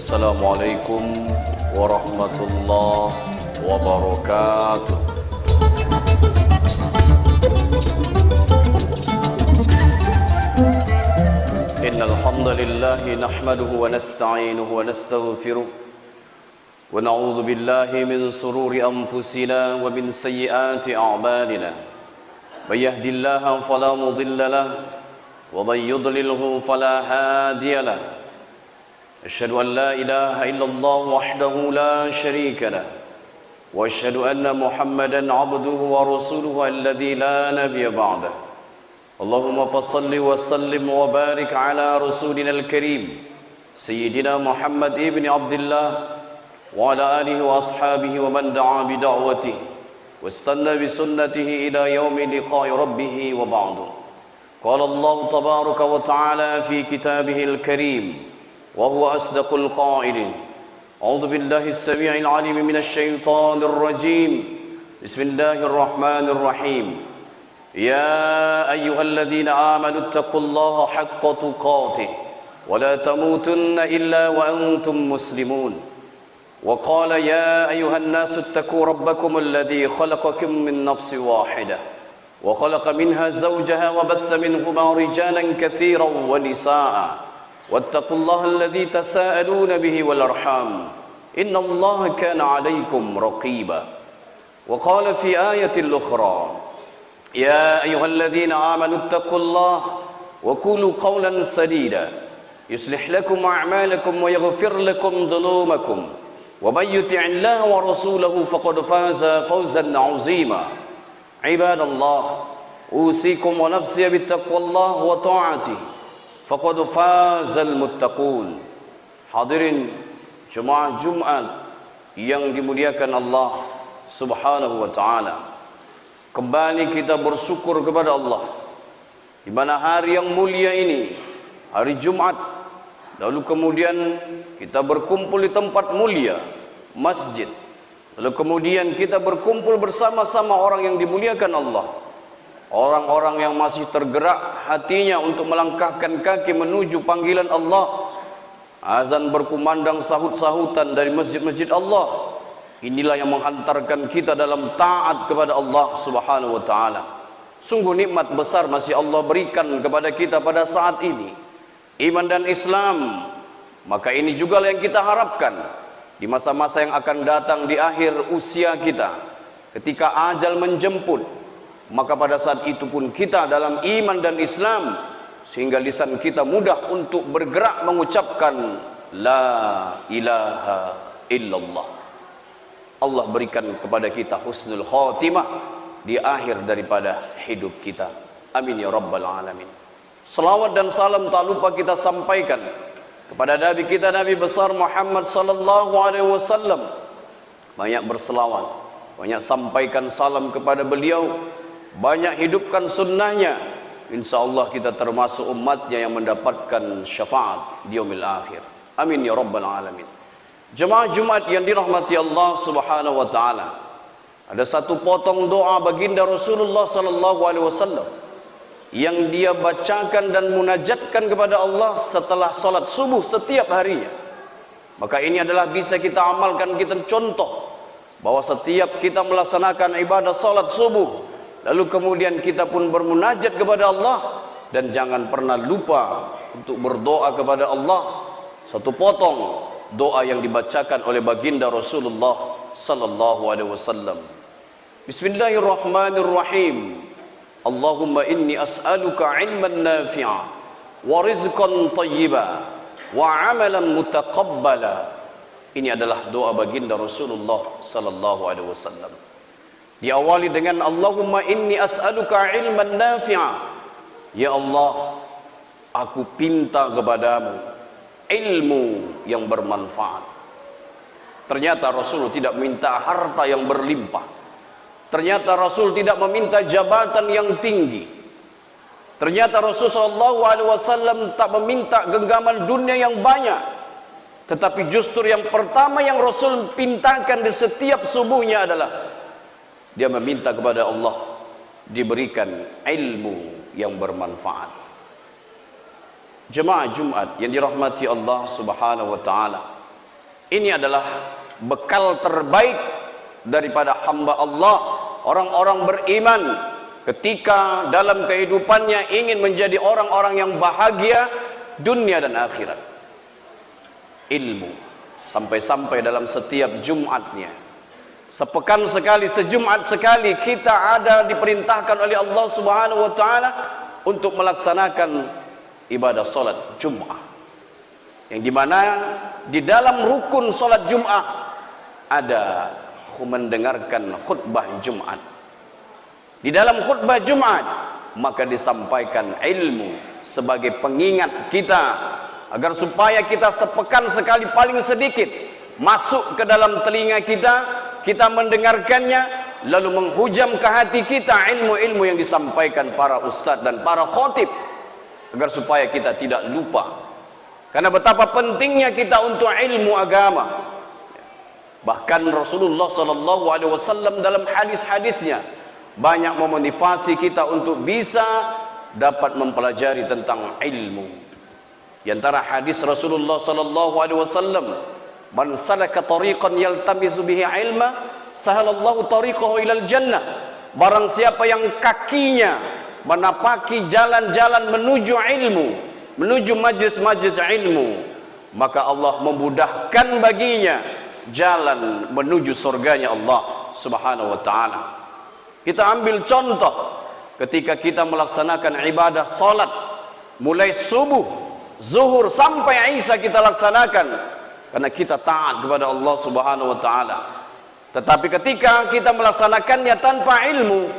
Assalamualaikum warahmatullahi wabarakatuh. Innal hamdalillah nahmaduhu wa nasta'inuhu wa nastaghfiruh wa na'udzu billahi min sururi anfusina wa min sayyiati a'malina. May yahdihillahu fala mudilla lahu wa may yudlilhu fala hadiya lahu. أشهد أن لا إله إلا الله وحده لا شريك له وأشهد أن محمدا عبده ورسوله الذي لا نبي بعده اللهم فصل وسلم وبارك على رسولنا الكريم سيدنا محمد ابن عبد الله وعلى آله وأصحابه ومن دعا بدعوته واستنى بسنته إلى يوم لقاء ربه وبعد. قال الله تبارك وتعالى في كتابه الكريم وهو أصدق القائلين أعوذ بالله السميع العليم من الشيطان الرجيم بسم الله الرحمن الرحيم يا أيها الذين آمنوا اتقوا الله حق تقاته ولا تموتن إلا وأنتم مسلمون وقال يا أيها الناس اتقوا ربكم الذي خلقكم من نفس واحدة وخلق منها زوجها وبث منهما رجالا كثيرا ونساء واتقوا الله الذي تساءلون به والأرحام إن الله كان عليكم رقيبا وقال في آية أخرى يا أيها الذين آمنوا اتقوا الله وقولوا قولا سديدا يصلح لكم أعمالكم ويغفر لكم ذنوبكم ومن يطع الله ورسوله فقد فاز فوزا عظيما عباد الله أوصيكم ونفسي بتقوى الله وطاعته faqad fazal muttaqun. Hadirin jemaah Jumat yang dimuliakan Allah Subhanahu wa taala. Kembali kita bersyukur kepada Allah di mana hari yang mulia ini, hari Jumat, lalu kemudian kita berkumpul di tempat mulia, masjid. Lalu kemudian kita berkumpul bersama-sama orang yang dimuliakan Allah. Orang-orang yang masih tergerak hatinya untuk melangkahkan kaki menuju panggilan Allah. Azan berkumandang sahut-sahutan dari masjid-masjid Allah. Inilah yang menghantarkan kita dalam taat kepada Allah Subhanahu wa taala. Sungguh nikmat besar masih Allah berikan kepada kita pada saat ini. Iman dan Islam. Maka ini juga yang kita harapkan di masa-masa yang akan datang di akhir usia kita. Ketika ajal menjemput, maka pada saat itu pun kita dalam iman dan Islam, sehingga lisan kita mudah untuk bergerak mengucapkan la ilaha illallah. Allah berikan kepada kita husnul khatimah di akhir daripada hidup kita. Amin ya rabbal alamin. Salawat dan salam tak lupa kita sampaikan kepada Nabi kita, Nabi besar Muhammad sallallahu alaihi wasallam. Banyak berselawat, banyak sampaikan salam kepada beliau, banyak hidupkan sunnahnya. InsyaAllah kita termasuk umatnya yang mendapatkan syafaat di yaumil akhir. Amin ya rabbal alamin. Jemaah Jumat yang dirahmati Allah Subhanahu wa taala, ada satu potong doa baginda Rasulullah sallallahu alaihi wasallam yang dia bacakan dan munajatkan kepada Allah setelah salat subuh setiap harinya. Maka ini adalah bisa kita amalkan, kita contoh bahwa setiap kita melaksanakan ibadah salat subuh, lalu kemudian kita pun bermunajat kepada Allah, dan jangan pernah lupa untuk berdoa kepada Allah. Satu potong doa yang dibacakan oleh baginda Rasulullah sallallahu alaihi wasallam. Bismillahirrahmanirrahim. Allahumma inni as'aluka ilman nafi'a wa rizqan thayyiba wa amalan mutaqabbala. Ini adalah doa baginda Rasulullah sallallahu alaihi wasallam. Diawali dengan Allahumma inni as'aluka ilman nafi'a. Ya Allah, aku pinta kepadamu ilmu yang bermanfaat. Ternyata Rasul tidak minta harta yang berlimpah. Ternyata Rasul tidak meminta jabatan yang tinggi. Ternyata Rasul sallallahu alaihi wasallam tak meminta genggaman dunia yang banyak. Tetapi justru yang pertama yang Rasul pintakan di setiap subuhnya adalah dia meminta kepada Allah diberikan ilmu yang bermanfaat. Jemaah Jumat yang dirahmati Allah Subhanahu wa taala, Ini adalah bekal terbaik daripada hamba Allah, orang-orang beriman ketika dalam kehidupannya ingin menjadi orang-orang yang bahagia dunia dan akhirat. Ilmu, sampai-sampai dalam setiap Jumatnya, sepekan sekali, sejumat sekali, kita ada diperintahkan oleh Allah Subhanahu wa taala untuk melaksanakan ibadah salat Jumat, yang dimana di dalam rukun salat Jumat ada mendengarkan khutbah Jumat. Di dalam khutbah Jumat maka disampaikan ilmu sebagai pengingat kita, agar supaya kita sepekan sekali paling sedikit masuk ke dalam telinga kita, kita mendengarkannya, lalu menghujam ke hati kita ilmu-ilmu yang disampaikan para ustadz dan para khotib, agar supaya kita tidak lupa. Karena betapa pentingnya kita untuk ilmu agama. Bahkan Rasulullah SAW dalam hadis-hadisnya banyak memotivasi kita untuk bisa dapat mempelajari tentang ilmu. Di antara hadis Rasulullah SAW, "Man salaka tariqan yaltamisu bihi ilma, sahalallahu tariqahu ilal jannah." Barang siapa yang kakinya menapaki jalan-jalan menuju ilmu, menuju majlis-majlis ilmu, maka Allah memudahkan baginya jalan menuju surganya Allah Subhanahu wa taala. Kita ambil contoh ketika kita melaksanakan ibadah salat, mulai subuh, zuhur sampai isya kita laksanakan karena kita taat kepada Allah Subhanahu wa taala. Tetapi ketika kita melaksanakannya tanpa ilmu,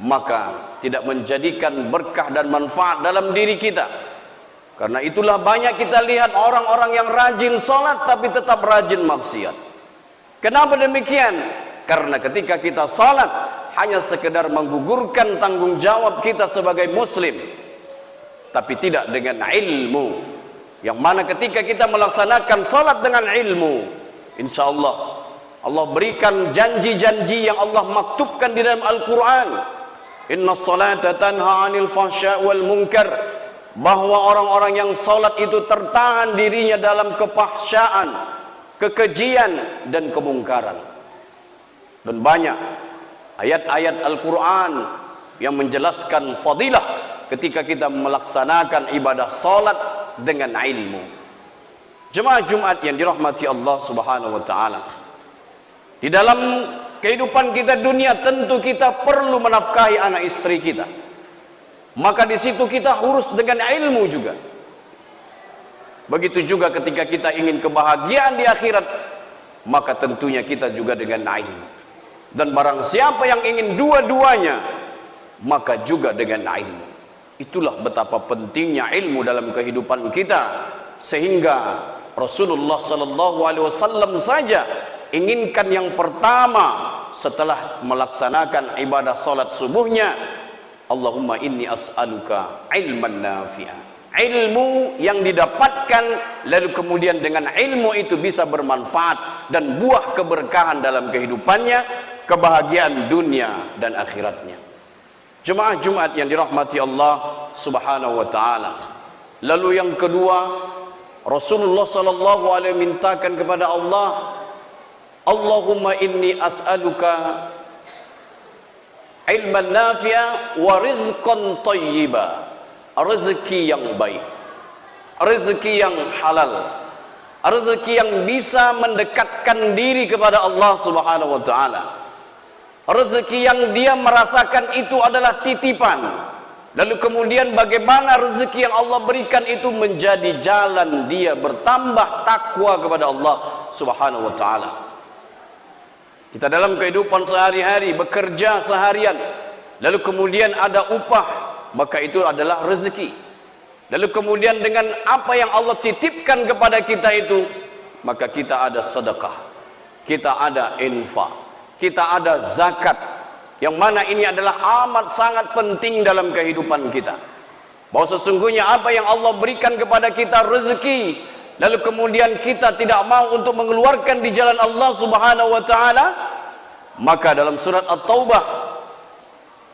maka tidak menjadikan berkah dan manfaat dalam diri kita. Karena itulah banyak kita lihat orang-orang yang rajin salat tapi tetap rajin maksiat. Kenapa demikian? Karena ketika kita salat hanya sekedar menggugurkan tanggung jawab kita sebagai muslim, tapi tidak dengan ilmu. Yang mana ketika kita melaksanakan salat dengan ilmu, insya Allah Allah berikan janji-janji yang Allah maktubkan di dalam Al-Quran. Inna salata tanha anil fahsya wal munkar, bahwa orang-orang yang salat itu tertahan dirinya dalam kefahsyaan, kekejian dan kemungkaran. Dan banyak ayat-ayat Al-Quran yang menjelaskan fadilah ketika kita melaksanakan ibadah salat dengan ilmu. Jemaah Jumat yang dirahmati Allah Subhanahu wa taala, di dalam kehidupan kita dunia tentu kita perlu menafkahi anak istri kita. Maka di situ kita urus dengan ilmu juga. Begitu juga ketika kita ingin kebahagiaan di akhirat, maka tentunya kita juga dengan ilmu. Dan barang siapa yang ingin dua-duanya, maka juga dengan ilmu. Itulah betapa pentingnya ilmu dalam kehidupan kita, sehingga Rasulullah SAW saja inginkan yang pertama setelah melaksanakan ibadah salat subuhnya, Allahumma inni as'aluka ilman nafi'a, ilmu yang didapatkan lalu kemudian dengan ilmu itu bisa bermanfaat dan buah keberkahan dalam kehidupannya, kebahagiaan dunia dan akhiratnya. Jemaah Jumat yang dirahmati Allah Subhanahu wa taala. Lalu yang kedua, Rasulullah sallallahu alaihi mintakan kepada Allah, Allahumma inni as'aluka ilman nafi'a wa rizqan thayyiba, rezeki yang baik, rezeki yang halal, rezeki yang bisa mendekatkan diri kepada Allah Subhanahu wa taala, rezeki yang dia merasakan itu adalah titipan. Lalu kemudian bagaimana rezeki yang Allah berikan itu menjadi jalan dia bertambah takwa kepada Allah Subhanahu wa taala. Kita dalam kehidupan sehari-hari bekerja seharian, lalu kemudian ada upah, maka itu adalah rezeki. Lalu kemudian dengan apa yang Allah titipkan kepada kita itu, maka kita ada sedekah, kita ada infak, kita ada zakat, yang mana ini adalah amat sangat penting dalam kehidupan kita. Bahwa sesungguhnya apa yang Allah berikan kepada kita rezeki, lalu kemudian kita tidak mau untuk mengeluarkan di jalan Allah Subhanahu wa taala, maka dalam surat At-Taubah,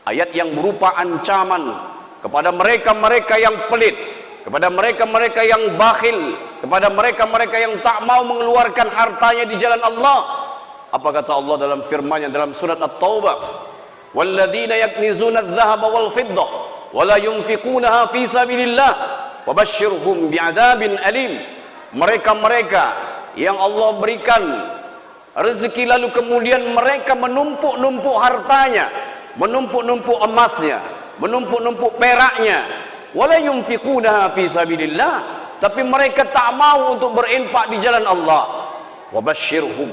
ayat yang berupa ancaman kepada mereka-mereka yang pelit, kepada mereka-mereka yang bakhil, kepada mereka-mereka yang tak mau mengeluarkan hartanya di jalan Allah. Apa kata Allah dalam firman-Nya dalam surat At-Taubah? "Walladzina yaknizuna adh-dhahaba wal fiddah wa la yunfiqunaha fi sabilillah wa basyirhum bi'adzabin alim." Mereka-mereka yang Allah berikan rezeki lalu kemudian mereka menumpuk-numpuk hartanya, menumpuk-numpuk emasnya, menumpuk-numpuk peraknya, wala yunfiqunaha fi sabilillah, tapi mereka tak mau untuk berinfak di jalan Allah. Wabasyirhum,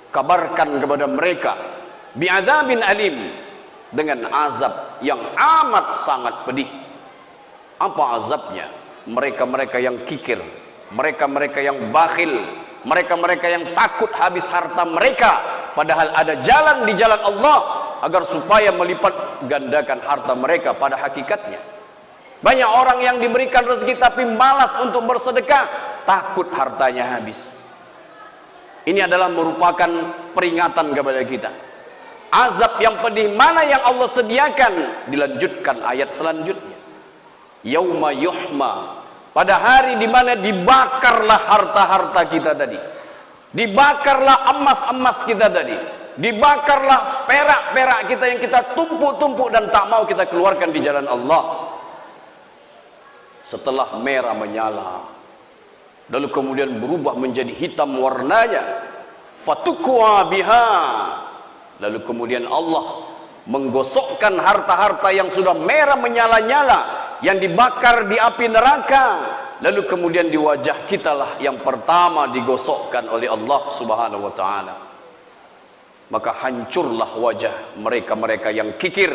kabarkan kepada mereka, bi'adzabin alim, dengan azab yang amat sangat pedih. Apa azabnya? Mereka-mereka yang kikir, mereka-mereka yang bakhil, mereka-mereka yang takut habis harta mereka, padahal ada jalan di jalan Allah agar supaya melipat gandakan harta mereka pada hakikatnya. Banyak orang yang diberikan rezeki tapi malas untuk bersedekah, takut hartanya habis. Ini adalah merupakan peringatan kepada kita. Azab yang pedih mana yang Allah sediakan? Dilanjutkan ayat selanjutnya. Yauma yuhma, pada hari di mana dibakarlah harta-harta kita tadi, dibakarlah emas-emas kita tadi, dibakarlah perak-perak kita yang kita tumpuk-tumpuk dan tak mau kita keluarkan di jalan Allah. Setelah merah menyala, lalu kemudian berubah menjadi hitam warnanya, fatukwa biha, lalu kemudian Allah menggosokkan harta-harta yang sudah merah menyala-nyala, yang dibakar di api neraka, lalu kemudian di wajah kita lah yang pertama digosokkan oleh Allah Subhanahu wa taala. Maka hancurlah wajah mereka-mereka yang kikir,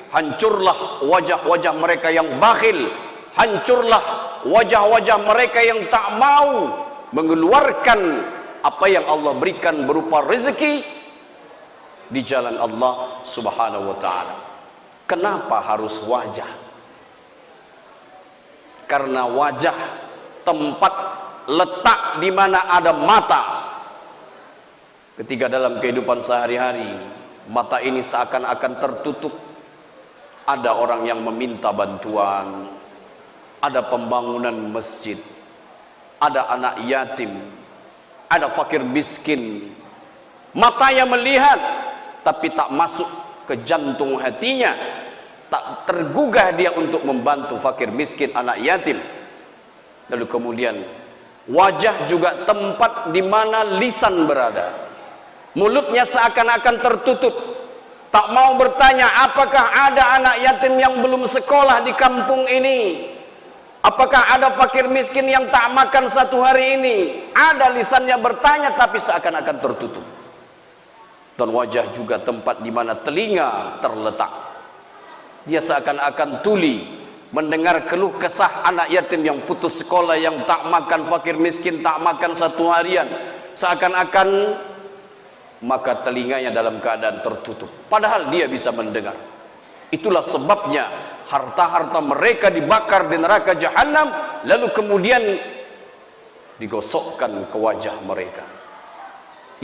hancurlah wajah-wajah mereka yang bakhil, hancurlah wajah-wajah mereka yang tak mau mengeluarkan apa yang Allah berikan berupa rezeki di jalan Allah Subhanahu wa taala. Kenapa harus wajah? Karena wajah tempat letak di mana ada mata. Ketika dalam kehidupan sehari-hari mata ini seakan-akan tertutup, ada orang yang meminta bantuan, ada pembangunan masjid, ada anak yatim, ada fakir miskin. Matanya melihat tapi tak masuk ke jantung hatinya, tak tergugah dia untuk membantu fakir miskin, anak yatim. Lalu kemudian wajah juga tempat di mana lisan berada. Mulutnya seakan-akan tertutup, tak mau bertanya apakah ada anak yatim yang belum sekolah di kampung ini, apakah ada fakir miskin yang tak makan satu hari ini. Ada lisannya bertanya tapi seakan-akan tertutup. Dan wajah juga tempat di mana telinga terletak. Dia seakan-akan tuli mendengar keluh kesah anak yatim yang putus sekolah, yang tak makan, fakir miskin tak makan satu harian. Seakan-akan maka telinganya dalam keadaan tertutup, padahal dia bisa mendengar. Itulah sebabnya harta-harta mereka dibakar di neraka jahanam, lalu kemudian digosokkan ke wajah mereka.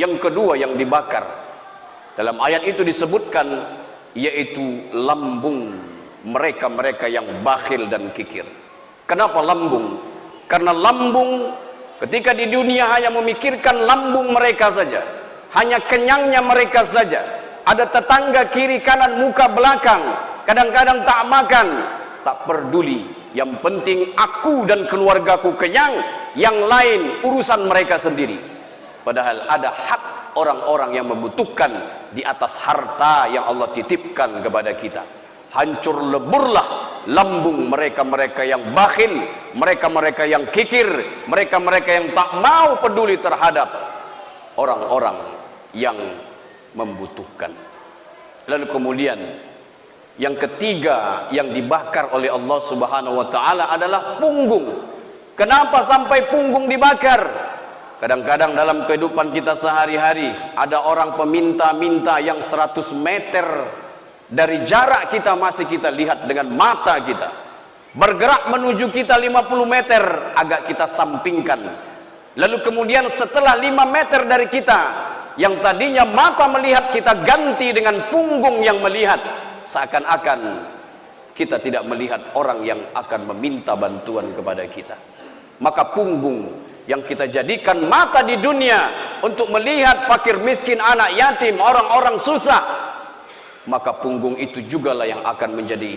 Yang kedua yang dibakar dalam ayat itu disebutkan, yaitu lambung mereka-mereka yang bakhil dan kikir. Kenapa lambung? Karena lambung ketika di dunia hanya memikirkan lambung mereka saja, hanya kenyangnya mereka saja. Ada tetangga kiri kanan muka belakang, kadang-kadang tak makan, tak peduli. Yang penting aku dan keluargaku kenyang, yang lain urusan mereka sendiri. Padahal ada hak orang-orang yang membutuhkan di atas harta yang Allah titipkan kepada kita. Hancur leburlah lambung mereka-mereka yang bakhil, mereka-mereka yang kikir, mereka-mereka yang tak mau peduli terhadap orang-orang yang membutuhkan. Lalu kemudian yang ketiga yang dibakar oleh Allah Subhanahu wa taala adalah punggung. Kenapa sampai punggung dibakar? Kadang-kadang dalam kehidupan kita sehari-hari ada orang peminta-minta yang 100 meter dari jarak kita masih kita lihat dengan mata kita. Bergerak menuju kita 50 meter agak kita sampingkan. Lalu kemudian setelah 5 meter dari kita, yang tadinya mata melihat kita ganti dengan punggung yang melihat. Seakan-akan kita tidak melihat orang yang akan meminta bantuan kepada kita. Maka punggung yang kita jadikan mata di dunia untuk melihat fakir miskin, anak yatim, orang-orang susah, maka punggung itu jugalah yang akan menjadi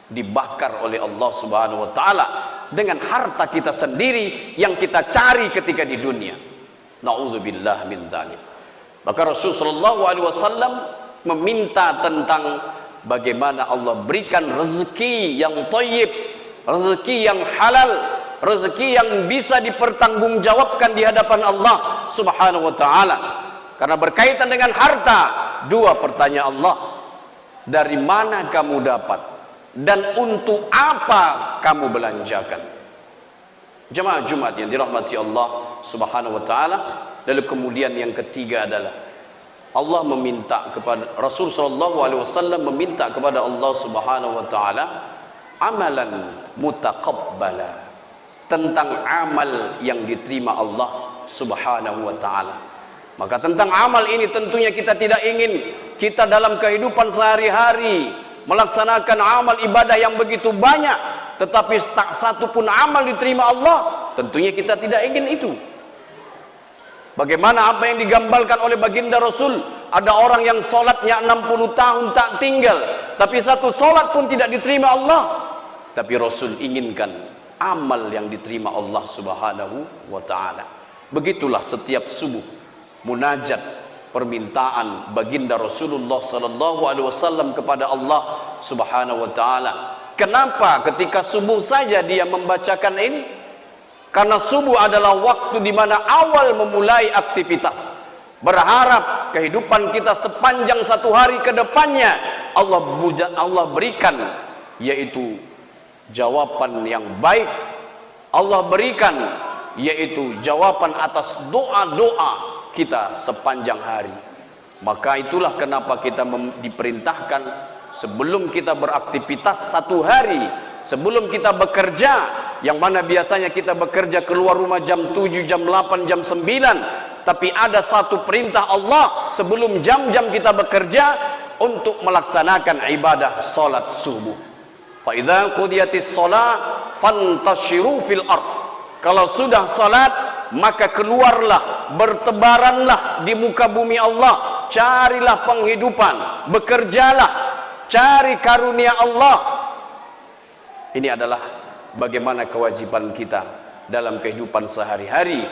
dibakar oleh Allah Subhanahu wa taala dengan harta kita sendiri yang kita cari ketika di dunia. Nauzubillah min dzalik. Maka Rasulullah SAW meminta tentang bagaimana Allah berikan rezeki yang thayyib, rezeki yang halal, rezeki yang bisa dipertanggungjawabkan di hadapan Allah Subhanahu wa taala. Karena berkaitan dengan harta, dua pertanyaan Allah. Dari mana kamu dapat dan untuk apa kamu belanjakan? Jemaah Jumat yang dirahmati Allah Subhanahu wa taala. Lalu kemudian yang ketiga adalah Allah meminta kepada Rasul sallallahu alaihi wasallam meminta kepada Allah Subhanahu wa taala amalan mutaqabbala, tentang amal yang diterima Allah Subhanahu wa taala. Maka tentang amal ini tentunya kita tidak ingin kita dalam kehidupan sehari-hari melaksanakan amal ibadah yang begitu banyak, tetapi tak satu pun amal diterima Allah. Tentunya kita tidak ingin itu. Bagaimana apa yang digambarkan oleh baginda Rasul, ada orang yang solatnya 60 tahun tak tinggal, tapi satu solat pun tidak diterima Allah. Tapi Rasul inginkan amal yang diterima Allah Subhanahu wa taala. Begitulah setiap subuh munajat permintaan baginda Rasulullah sallallahu alaihi wasallam kepada Allah Subhanahu wa taala. Kenapa ketika subuh saja dia membacakan ini? Karena subuh adalah waktu di mana awal memulai aktivitas. Berharap kehidupan kita sepanjang satu hari ke depannya Allah berikan, yaitu jawaban yang baik. Allah berikan, yaitu jawaban atas doa-doa kita sepanjang hari. Maka itulah kenapa kita diperintahkan sebelum kita beraktivitas satu hari, sebelum kita bekerja, yang mana biasanya kita bekerja keluar rumah jam 7, jam 8, jam 9, tapi ada satu perintah Allah sebelum jam-jam kita bekerja untuk melaksanakan ibadah salat subuh. Fa idza qudiyatis shalah fantashiru fil ard. Kalau sudah salat, maka keluarlah, bertebaranlah di muka bumi Allah, carilah penghidupan, bekerjalah, cari karunia Allah. Ini adalah bagaimana kewajiban kita dalam kehidupan sehari-hari,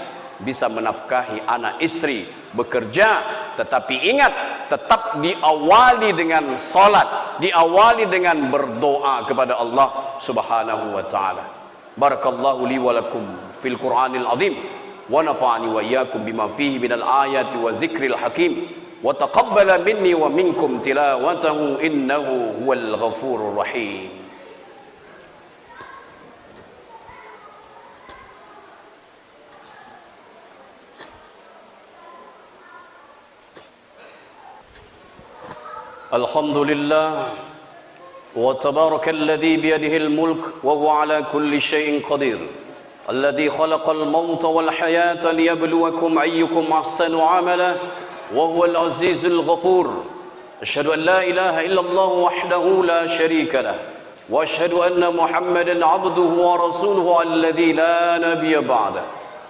bisa menafkahi anak istri, bekerja, tetapi ingat, tetap diawali dengan salat, diawali dengan berdoa kepada Allah Subhanahu wa taala. Barakallahu li wa lakum fil Qur'anil azim wa nafa'ani wa iyyakum bima fihi minal ayati wa dzikril hakim wa taqabbala minni wa minkum tilawatahu innahu huwal ghafurur rahim. Alhamdulillah wa tabarakalladzi biyadihi al-mulk wa huwa ala kulli syai'in qadir. Alladzi khalaqal mauta wal hayata liyabluwakum ayyukum ahsanu amala wa huwal azizul ghafur. Asyhadu an la ilaha illallah wahdahu la syarika lah wa asyhadu anna Muhammadan 'abduhu wa rasuluhu alladzi la nabiyya ba'da.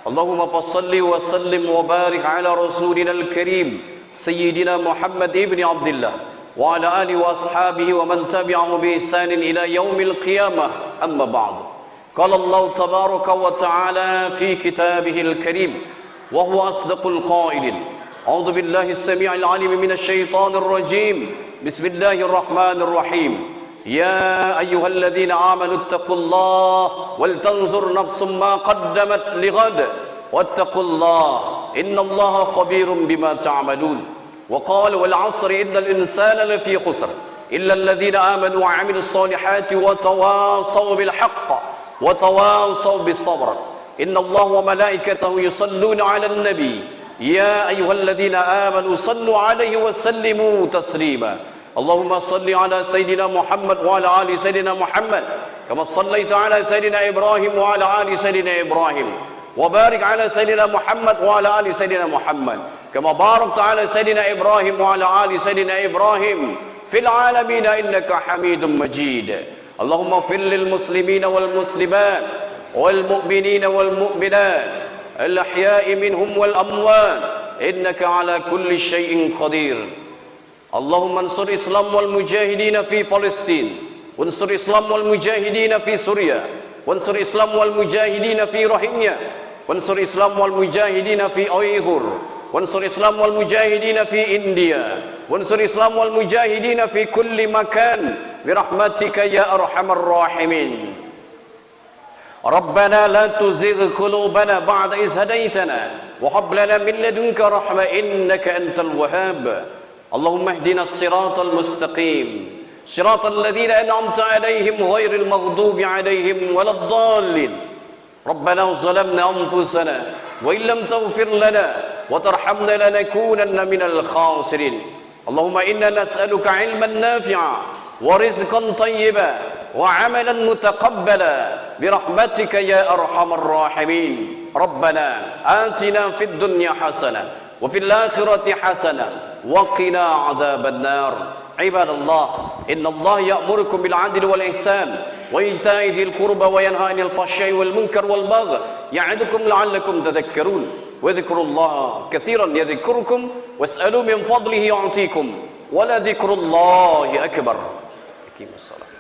Allahumma shalli wa sallim wa barik ala rasulina al-karim sayyidina Muhammad ibn Abdullah wa ala alihi wa ashabihi wa man tabi'ahu bi ihsanin ila yaumil qiyamah, amma ba'du. Qala Allah tabaraka wa ta'ala fi kitabihil karim wa huwa asdaqul qailin. A'udzu billahi as-sami'il 'alim minasy syaithanir rajim. Bismillahir rahmanir rahim. Ya ayyuhalladzina amanu ittaqullaha wal tanzur nafsum ma qaddamat lighad wattaqullaha innallaha khabirum bima ta'malun. وقال والعصر إن الإنسان لفي خسر إلا الذين آمنوا وعملوا الصالحات وتواصوا بالحق وتواصوا بالصبر إن الله وملائكته يصلون على النبي يا أيها الذين آمنوا صلوا عليه وسلموا تسليما اللهم صل على سيدنا محمد وعلى آل سيدنا محمد كما صليت على سيدنا إبراهيم وعلى آل سيدنا إبراهيم وبارك على سيدنا محمد وعلى آل سيدنا محمد كما باركت على سيدنا إبراهيم وعلى آل سيدنا إبراهيم في العالمين إنك حميد مجيد اللهم اغفر للمسلمين والمسلمات والمؤمنين والمؤمنات الأحياء منهم والأموات إنك على كل شيء قدير. اللهم انصر الإسلام والمجاهدين في فلسطين، وانصر الإسلام والمجاهدين في سوريا، وانصر الإسلام والمجاهدين في روهينيا، وانصر الإسلام والمجاهدين في أيغور، وانصر الإسلام والمجاهدين في إنديا، وانصر الإسلام والمجاهدين في كل مكان برحمتك يا أرحم الراحمين. ربنا لا تزغ قلوبنا بعد إذ هديتنا وهب لنا من لدنك رحمة إنك أنت الوهاب. اللهم اهدنا الصراط المستقيم صراط الذين أنعمت عليهم غير المغضوب عليهم ولا الضالين. ربنا ظلمنا أنفسنا وإن لم تغفر لنا وترحمنا لنكونن من الخاسرين. اللهم إنا نسألك علما نافعا ورزقا طيبا وعملا متقبلا برحمتك يا أرحم الراحمين. ربنا آتنا في الدنيا حسنة وفي الآخرة حسنة وقنا عذاب النار. عباد الله، إن الله يأمركم بالعدل والإحسان وإيتاء ذي القربى وينهى عن الفحشاء والمنكر والبغي يعظكم لعلكم تذكرون. واذكروا الله كثيرا يذكركم واسألوا من فضله يعطيكم ولذكر الله أكبر. أقيموا الصلاة.